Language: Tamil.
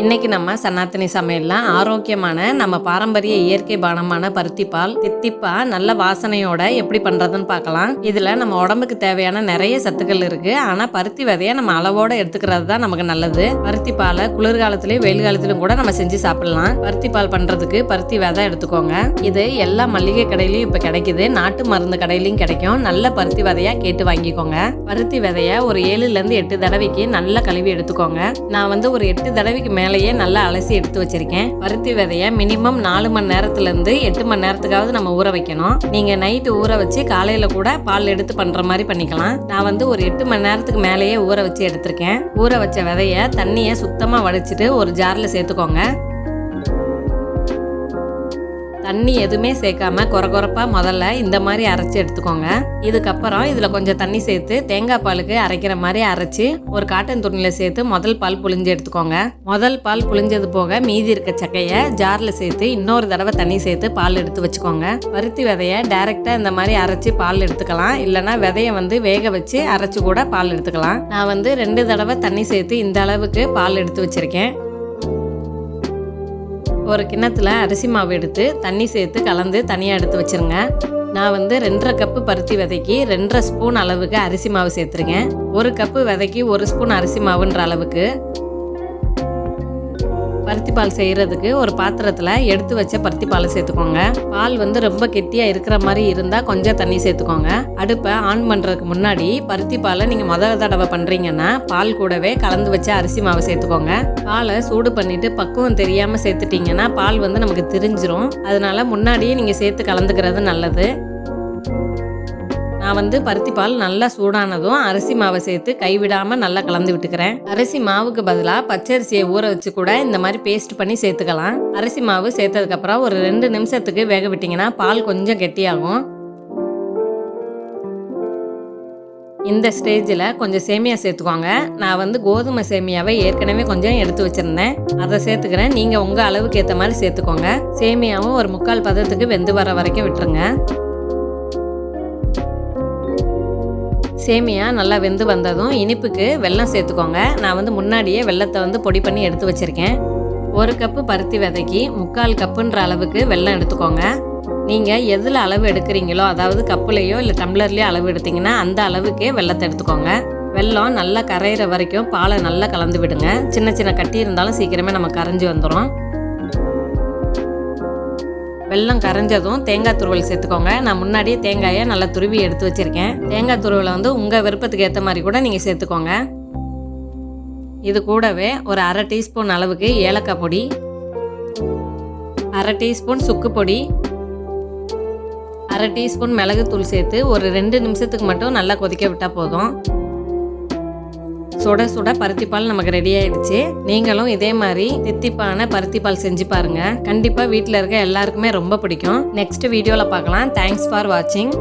இன்னைக்கு நம்ம சனாத்தனி சமையல்ல ஆரோக்கியமான நம்ம பாரம்பரிய இயற்கை பானமான பருத்தி பால் தித்திப்பா நல்ல வாசனையோட எப்படி பண்றதுன்னு பார்க்கலாம். இதுல நம்ம உடம்புக்கு தேவையான நிறைய சத்துக்கள் இருக்கு. ஆனா பருத்தி விதைய நம்ம அளவோட எடுத்துக்கிறது தான் நமக்கு நல்லது. பருத்தி பாலை குளிர்காலத்திலயும் வெயில் காலத்திலும் கூட நம்ம செஞ்சு சாப்பிடலாம். பருத்தி பால் பண்றதுக்கு பருத்தி விதை எடுத்துக்கோங்க. இது எல்லா மளிகை கடையிலயும் இப்ப கிடைக்குது. நாட்டு மருந்து கடையிலயும் கிடைக்கும். நல்ல பருத்தி விதையா கேட்டு வாங்கிக்கோங்க. பருத்தி விதைய ஒரு 7ல இருந்து 8 தடவைக்கு நல்லா கழுவி எடுத்துக்கோங்க. நான் ஒரு 8 தடவைக்கு மேலேயே நல்லா அலசி எடுத்து வச்சிருக்கேன். பருத்தி விதைய மினிமம் 4 மணி நேரத்துல இருந்து 8 மணி நேரத்துக்காவது நம்ம ஊற வைக்கணும். நீங்க நைட்டு ஊற வச்சு காலையில கூட பால் எடுத்து பண்ற மாதிரி பண்ணிக்கலாம். நான் ஒரு 8 மணி நேரத்துக்கு மேலேயே ஊற வச்சு எடுத்திருக்கேன். ஊற வச்ச விதைய தண்ணிய சுத்தமா வடிச்சிட்டு ஒரு ஜார்ல சேர்த்துக்கோங்க. தண்ணி எதுவுமே சேர்க்காம கொரகொரப்பா முதல்ல இந்த மாதிரி அரைச்சி எடுத்துக்கோங்க. இதுக்கப்புறம் இதுல கொஞ்சம் தண்ணி சேர்த்து தேங்காய் பாலுக்கு அரைக்கிற மாதிரி அரைச்சி ஒரு காட்டன் துணியில சேர்த்து முதல் பால் புழிஞ்சு எடுத்துக்கோங்க. முதல் பால் புழிஞ்சது போக மீதி இருக்க சக்கைய ஜார்ல சேர்த்து இன்னொரு தடவை தண்ணி சேர்த்து பால் எடுத்து வச்சுக்கோங்க. பருத்தி விதைய டைரக்டா இந்த மாதிரி அரைச்சி பால் எடுத்துக்கலாம். இல்லைன்னா விதைய வேக வச்சு அரைச்சு கூட பால் எடுத்துக்கலாம். நான் 2 தடவை தண்ணி சேர்த்து இந்த அளவுக்கு பால் எடுத்து வச்சிருக்கேன். ஒரு கிண்ணத்துல அரிசி மாவு எடுத்து தண்ணி சேர்த்து கலந்து தனியாக எடுத்து வச்சிருங்க. நான் 2.5 கப்பு பருத்தி விதைக்கு 2.5 ஸ்பூன் அளவுக்கு அரிசி மாவு சேர்த்துருக்கேன். 1 கப்பு விதைக்கு 1 ஸ்பூன் அரிசி மாவுன்ற அளவுக்கு. பருத்தி பால் செய்யறதுக்கு ஒரு பாத்திரத்துல எடுத்து வச்ச பருத்தி பாலை சேர்த்துக்கோங்க. பால் ரொம்ப கெட்டியா இருக்கிற மாதிரி இருந்தா கொஞ்சம் தண்ணி சேர்த்துக்கோங்க. அடுப்பை ஆன் பண்றதுக்கு முன்னாடி பருத்தி பாலை நீங்க முதல் தடவை பண்றீங்கன்னா பால் கூடவே கலந்து வச்ச அரிசி மாவை சேர்த்துக்கோங்க. பாலை சூடு பண்ணிட்டு பக்குவம் தெரியாம சேர்த்துட்டீங்கன்னா பால் நமக்கு திரிஞ்சிரும். அதனால முன்னாடியே நீங்க சேர்த்து கலந்துக்கிறது நல்லது. நான் பருத்தி பால் நல்லா சூடானதும் அரிசி மாவை சேர்த்து கைவிடாம நல்லா கலந்து விட்டுக்கிறேன். அரிசி மாவுக்கு பதிலாக பச்சரிசியை ஊற வச்சு கூட இந்த மாதிரி பேஸ்ட் பண்ணி சேர்த்துக்கலாம். அரிசி மாவு சேர்த்ததுக்கு அப்புறம் ஒரு 2 நிமிஷத்துக்கு வேக விட்டீங்கன்னா பால் கொஞ்சம் கெட்டியாகும். இந்த ஸ்டேஜில் கொஞ்சம் சேமியா சேர்த்துக்கோங்க. நான் கோதுமை சேமியாவை ஏற்கனவே கொஞ்சம் எடுத்து வச்சிருந்தேன். அதை சேர்த்துக்கிறேன். நீங்க உங்க அளவுக்கு ஏற்ற மாதிரி சேர்த்துக்கோங்க. சேமியாவும் ஒரு 3/4 பதத்துக்கு வெந்து வர வரைக்கும் விட்டுருங்க. சேமியா நல்லா வெந்து வந்ததும் இனிப்புக்கு வெல்லம் சேர்த்துக்கோங்க. நான் முன்னாடியே வெல்லத்தை பொடி பண்ணி எடுத்து வச்சிருக்கேன். 1 கப்பு பருத்தி விதைக்கு 3/4 கப்புன்ற அளவுக்கு வெல்லம் எடுத்துக்கோங்க. நீங்கள் எதில் அளவு எடுக்கிறீங்களோ, அதாவது கப்புலையோ இல்லை டம்ளர்லையோ அளவு எடுத்தீங்கன்னா அந்த அளவுக்கே வெல்லத்தை எடுத்துக்கோங்க. வெல்லம் நல்லா கரையிற வரைக்கும் பாலை நல்லா கலந்து விடுங்க. சின்ன சின்ன கட்டி இருந்தாலும் சீக்கிரமே நம்ம கரைஞ்சி வந்துடும். வெல்லம் கரைஞ்சதும் தேங்காய் துருவல் சேர்த்துக்கோங்க. நான் முன்னாடியே தேங்காயை நல்லா துருவி எடுத்து வச்சிருக்கேன். தேங்காய் துருவலை உங்கள் விருப்பத்துக்கு ஏற்ற மாதிரி கூட நீங்கள் சேர்த்துக்கோங்க. இது கூடவே ஒரு 1/2 டீஸ்பூன் அளவுக்கு ஏலக்காய் பொடி, 1/2 டீஸ்பூன் சுக்கு பொடி, 1/2 டீஸ்பூன் மிளகுத்தூள் சேர்த்து ஒரு 2 நிமிஷத்துக்கு மட்டும் நல்லா கொதிக்க விட்டால் போதும். சுட சுட பருத்தி பால் நமக்கு ரெடி ஆயிடுச்சு. நீங்களும் இதே மாதிரி தித்திப்பான பருத்தி பால் செஞ்சு பாருங்க. கண்டிப்பா வீட்டில் இருக்க எல்லாருக்குமே ரொம்ப பிடிக்கும். நெக்ஸ்ட் வீடியோல பார்க்கலாம். தேங்க்ஸ் ஃபார் வாட்சிங்.